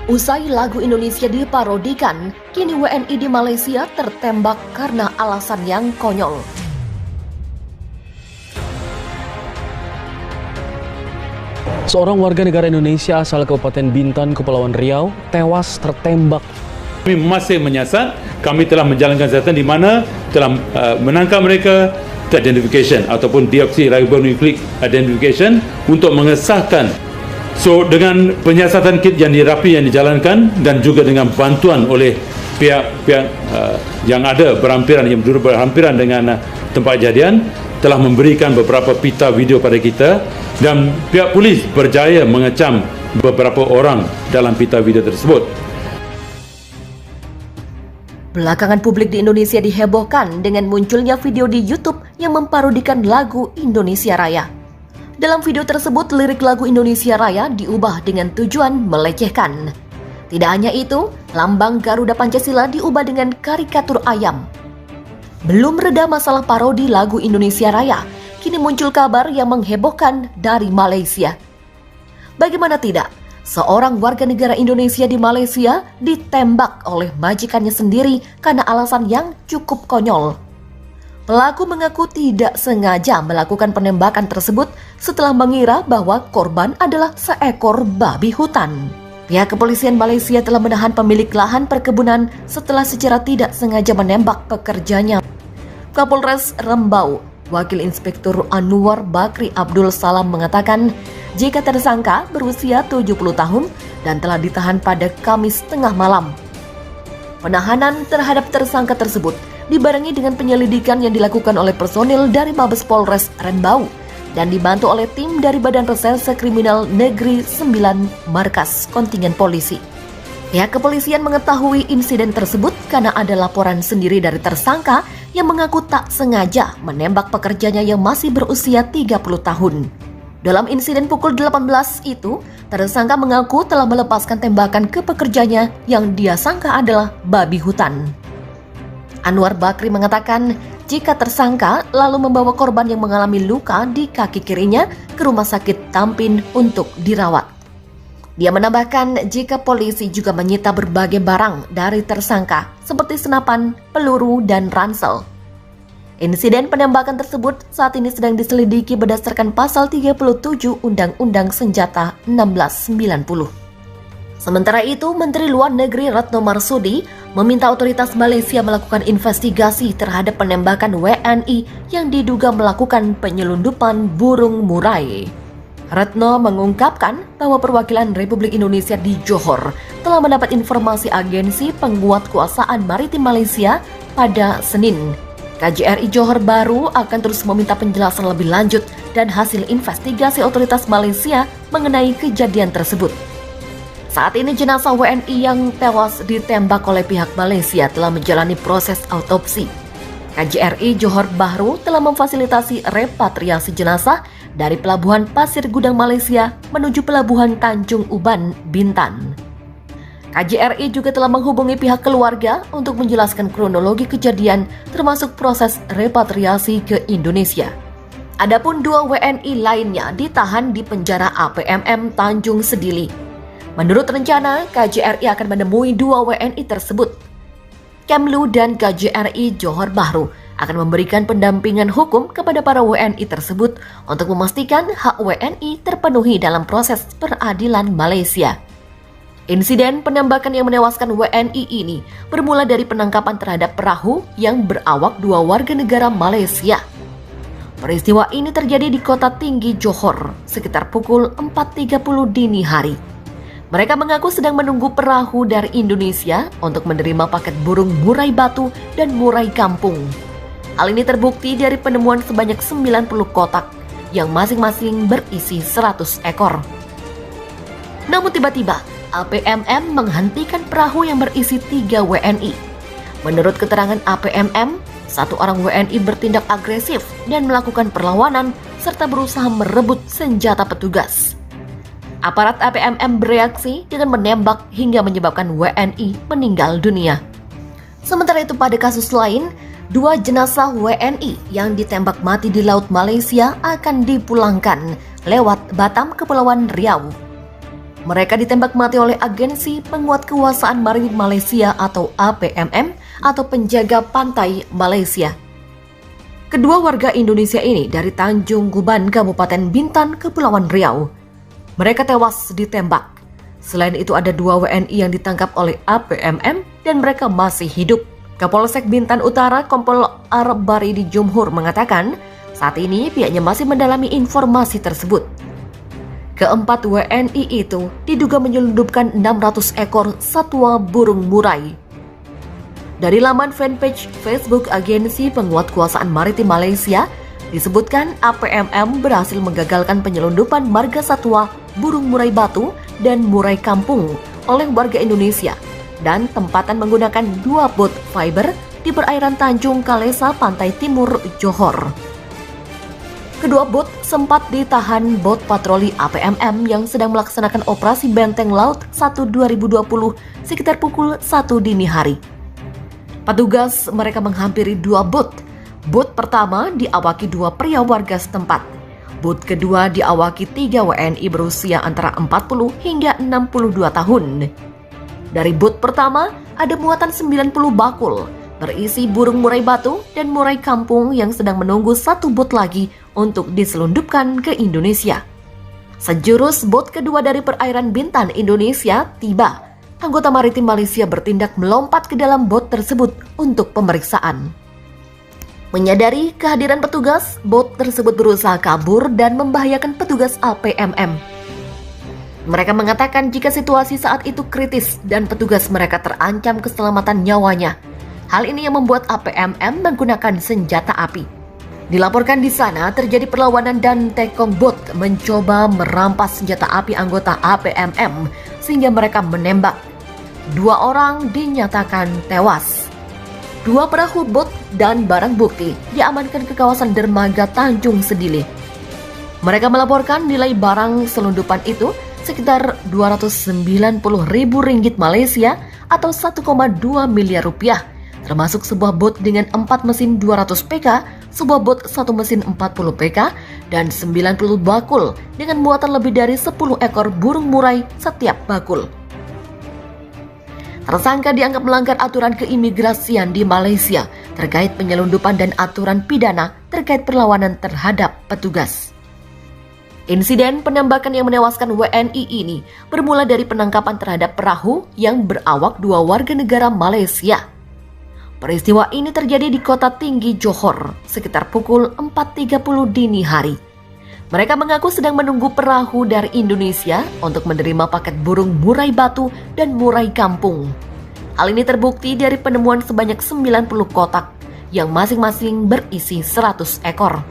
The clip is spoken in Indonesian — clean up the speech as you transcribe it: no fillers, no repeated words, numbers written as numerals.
Usai lagu Indonesia diparodikan, kini WNI di Malaysia tertembak karena alasan yang konyol. Seorang warga negara Indonesia asal Kabupaten Bintan, Kepulauan Riau, tewas tertembak. Kami masih menyiasat, kami telah menjalankan siasatan di mana telah menangkap mereka, identification ataupun deoksiribonukleik identification untuk mengesahkan. So dengan penyiasatan kit yang dirapi yang dijalankan dan juga dengan bantuan oleh pihak-pihak yang ada yang berduduk berhampiran dengan tempat kejadian telah memberikan beberapa pita video pada kita dan pihak polis berjaya mengecam beberapa orang dalam pita video tersebut. Belakangan publik di Indonesia dihebohkan dengan munculnya video di YouTube yang memparodikan lagu Indonesia Raya. Dalam video tersebut, lirik lagu Indonesia Raya diubah dengan tujuan melecehkan. Tidak hanya itu, lambang Garuda Pancasila diubah dengan karikatur ayam. Belum reda masalah parodi lagu Indonesia Raya, kini muncul kabar yang menghebohkan dari Malaysia. Bagaimana tidak, seorang warga negara Indonesia di Malaysia ditembak oleh majikannya sendiri karena alasan yang cukup konyol. Pelaku mengaku tidak sengaja melakukan penembakan tersebut setelah mengira bahwa korban adalah seekor babi hutan. Pihak kepolisian Malaysia telah menahan pemilik lahan perkebunan setelah secara tidak sengaja menembak pekerjanya. Kapolres Rembau, Wakil Inspektur Anwar Bakri Abdul Salam mengatakan, jika tersangka berusia 70 tahun dan telah ditahan pada Kamis tengah malam. Penahanan terhadap tersangka tersebut dibarengi dengan penyelidikan yang dilakukan oleh personil dari Mabes Polres Rembau dan dibantu oleh tim dari Badan Reserse Kriminal Negeri 9 Markas Kontingen Polisi. Pihak kepolisian mengetahui insiden tersebut karena ada laporan sendiri dari tersangka yang mengaku tak sengaja menembak pekerjanya yang masih berusia 30 tahun. Dalam insiden pukul 18 itu, tersangka mengaku telah melepaskan tembakan ke pekerjanya yang dia sangka adalah babi hutan. Anwar Bakri mengatakan, jika tersangka lalu membawa korban yang mengalami luka di kaki kirinya ke rumah sakit Tampin untuk dirawat. Dia menambahkan jika polisi juga menyita berbagai barang dari tersangka seperti senapan, peluru, dan ransel. Insiden penembakan tersebut saat ini sedang diselidiki berdasarkan pasal 37 Undang-Undang Senjata 1690. Sementara itu, Menteri Luar Negeri Retno Marsudi meminta otoritas Malaysia melakukan investigasi terhadap penembakan WNI yang diduga melakukan penyelundupan burung murai. Retno mengungkapkan bahwa perwakilan Republik Indonesia di Johor telah mendapat informasi agensi penguatkuasaan maritim Malaysia pada Senin. KJRI Johor Bahru akan terus meminta penjelasan lebih lanjut dan hasil investigasi otoritas Malaysia mengenai kejadian tersebut. Saat ini jenazah WNI yang tewas ditembak oleh pihak Malaysia telah menjalani proses autopsi. KJRI Johor Bahru telah memfasilitasi repatriasi jenazah dari Pelabuhan Pasir Gudang Malaysia menuju Pelabuhan Tanjung Uban, Bintan. KJRI juga telah menghubungi pihak keluarga untuk menjelaskan kronologi kejadian termasuk proses repatriasi ke Indonesia. Adapun 2 WNI lainnya ditahan di penjara APMM Tanjung Sedili. Menurut rencana, KJRI akan menemui 2 WNI tersebut. Kemlu dan KJRI Johor Bahru akan memberikan pendampingan hukum kepada para WNI tersebut untuk memastikan hak WNI terpenuhi dalam proses peradilan Malaysia. Insiden penembakan yang menewaskan WNI ini bermula dari penangkapan terhadap perahu yang berawak 2 warga negara Malaysia. Peristiwa ini terjadi di Kota Tinggi Johor sekitar pukul 4.30 dini hari. Mereka mengaku sedang menunggu perahu dari Indonesia untuk menerima paket burung murai batu dan murai kampung. Hal ini terbukti dari penemuan sebanyak 90 kotak yang masing-masing berisi 100 ekor. Namun tiba-tiba, APMM menghentikan perahu yang berisi 3 WNI. Menurut keterangan APMM, 1 orang WNI bertindak agresif dan melakukan perlawanan serta berusaha merebut senjata petugas. Aparat APMM bereaksi dengan menembak hingga menyebabkan WNI meninggal dunia. Sementara itu pada kasus lain, 2 jenazah WNI yang ditembak mati di Laut Malaysia akan dipulangkan lewat Batam, Kepulauan Riau. Mereka ditembak mati oleh Agensi Penguatkuasaan Maritim Malaysia atau APMM atau penjaga pantai Malaysia. Kedua warga Indonesia ini dari Tanjung Guban, Kabupaten Bintan, Kepulauan Riau. Mereka tewas ditembak. Selain itu ada 2 WNI yang ditangkap oleh APMM dan mereka masih hidup. Kapolsek Bintan Utara Kompol Arab Baridi Jumhur mengatakan saat ini pihaknya masih mendalami informasi tersebut. Keempat WNI itu diduga menyelundupkan 600 ekor satwa burung murai. Dari laman fanpage Facebook Agensi Penguatkuasaan Maritim Malaysia, disebutkan APMM berhasil menggagalkan penyelundupan marga satwa burung murai batu dan murai kampung oleh warga Indonesia dan tempatan menggunakan 2 bot fiber di perairan Tanjung Kalesa, Pantai Timur, Johor. Kedua bot sempat ditahan bot patroli APMM yang sedang melaksanakan operasi Benteng Laut 1 2020 sekitar pukul 1 dini hari. Petugas mereka menghampiri 2 bot. Bot pertama diawaki 2 pria warga setempat. Bot kedua diawaki 3 WNI berusia antara 40 hingga 62 tahun. Dari bot pertama ada muatan 90 bakul berisi burung murai batu dan murai kampung yang sedang menunggu 1 bot lagi untuk diselundupkan ke Indonesia. Sejurus bot kedua dari perairan Bintan, Indonesia tiba. Anggota maritim Malaysia bertindak melompat ke dalam bot tersebut untuk pemeriksaan. Menyadari kehadiran petugas, bot tersebut berusaha kabur dan membahayakan petugas APMM. Mereka mengatakan jika situasi saat itu kritis dan petugas mereka terancam keselamatan nyawanya. Hal ini yang membuat APMM menggunakan senjata api. Dilaporkan di sana terjadi perlawanan dan tekong bot mencoba merampas senjata api anggota APMM sehingga mereka menembak. 2 orang dinyatakan tewas. 2 perahu bot dan barang bukti diamankan ke kawasan dermaga Tanjung Sedili. Mereka melaporkan nilai barang selundupan itu sekitar Rp290.000 Malaysia atau 1,2 miliar rupiah, termasuk sebuah bot dengan 4 mesin 200 PK, sebuah bot 1 mesin 40 PK, dan 90 bakul dengan muatan lebih dari 10 ekor burung murai setiap bakul. Tersangka dianggap melanggar aturan keimigrasian di Malaysia terkait penyelundupan dan aturan pidana terkait perlawanan terhadap petugas. Insiden penembakan yang menewaskan WNI ini bermula dari penangkapan terhadap perahu yang berawak 2 warga negara Malaysia. Peristiwa ini terjadi di Kota Tinggi, Johor, sekitar pukul 4.30 dini hari. Mereka mengaku sedang menunggu perahu dari Indonesia untuk menerima paket burung murai batu dan murai kampung. Hal ini terbukti dari penemuan sebanyak 90 kotak yang masing-masing berisi 100 ekor.